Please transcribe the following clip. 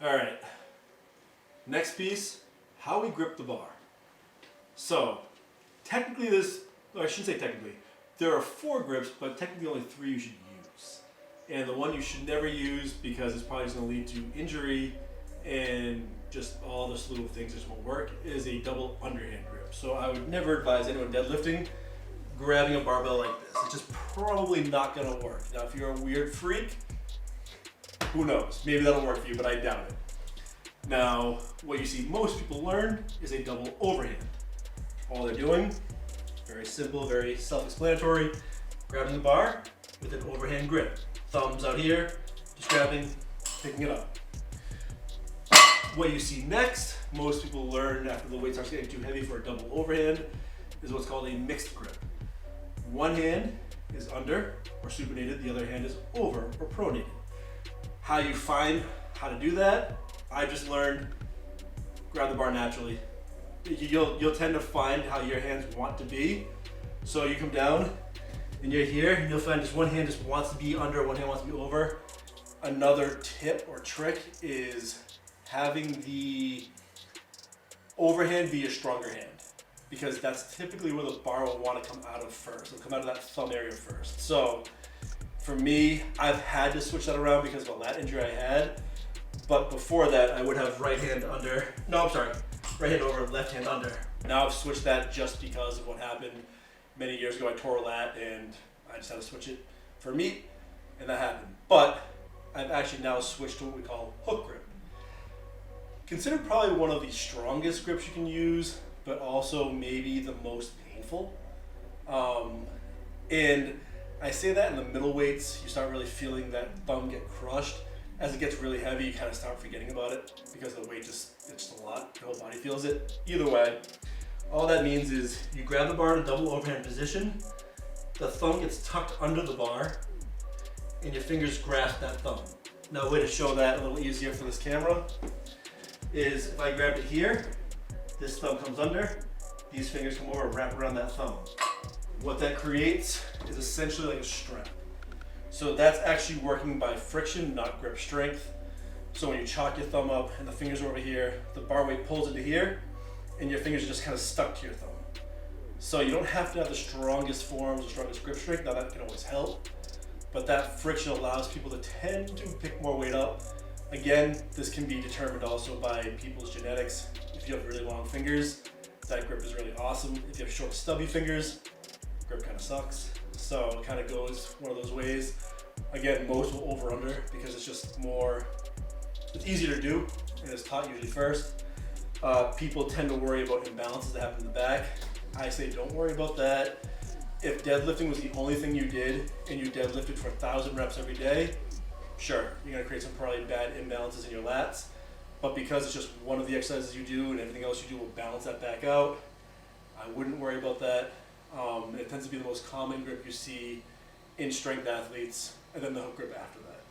All right, next piece, how we grip the bar. So technically I shouldn't say technically, there are 4 grips, but technically only 3 you should use. And the one you should never use, because it's probably just gonna lead to injury and just all this little things just won't work, is a double underhand grip. So I would never advise anyone deadlifting grabbing a barbell like this. It's just probably not gonna work. Now, if you're a weird freak, who knows? Maybe that'll work for you, but I doubt it. Now, what you see most people learn is a double overhand. All they're doing, very simple, very self-explanatory, grabbing the bar with an overhand grip. Thumbs out here, just grabbing, picking it up. What you see next, most people learn after the weight starts getting too heavy for a double overhand, is what's called a mixed grip. One hand is under or supinated, the other hand is over or pronated. How you find how to do that, I just learned grab the bar naturally. You'll tend to find how your hands want to be. So you come down and you're here, and you'll find just one hand just wants to be under, one hand wants to be over. Another tip or trick is having the overhand be your stronger hand, because that's typically where the bar will want to come out of first. It'll come out of that thumb area first. So for me, I've had to switch that around because of a lat injury I had. But before that, I would have right hand under, right hand over, left hand under. Now I've switched that just because of what happened many years ago. I tore a lat and I just had to switch it for meat, and that happened. But I've actually now switched to what we call hook grip. Considered probably one of the strongest grips you can use, but also maybe the most painful. And I say that in the middle weights, you start really feeling that thumb get crushed. As it gets really heavy, you kind of start forgetting about it because the weight it's just a lot. Your whole body feels it. Either way, all that means is you grab the bar in a double overhand position, the thumb gets tucked under the bar, and your fingers grasp that thumb. Now, a way to show that a little easier for this camera is if I grabbed it here, this thumb comes under, these fingers come over and wrap around that thumb. What that creates is essentially like a strap. So that's actually working by friction, not grip strength. So when you chalk your thumb up and the fingers are over here, the bar weight pulls into here, and your fingers are just kind of stuck to your thumb. So you don't have to have the strongest forms, the strongest grip strength. Now that can always help, but that friction allows people to tend to pick more weight up. Again, this can be determined also by people's genetics. If you have really long fingers, that grip is really awesome. If you have short, stubby fingers, grip kind of sucks. So it kind of goes one of those ways. Again, most will over under because it's just more, it's easier to do and it's taught usually first. People tend to worry about imbalances that happen in the back. I say don't worry about that. If deadlifting was the only thing you did and you deadlifted for 1,000 reps every day, sure, you're gonna create some probably bad imbalances in your lats. But because it's just one of the exercises you do and everything else you do will balance that back out, I wouldn't worry about that. It tends to be the most common grip you see in strength athletes, and then the hook grip after that.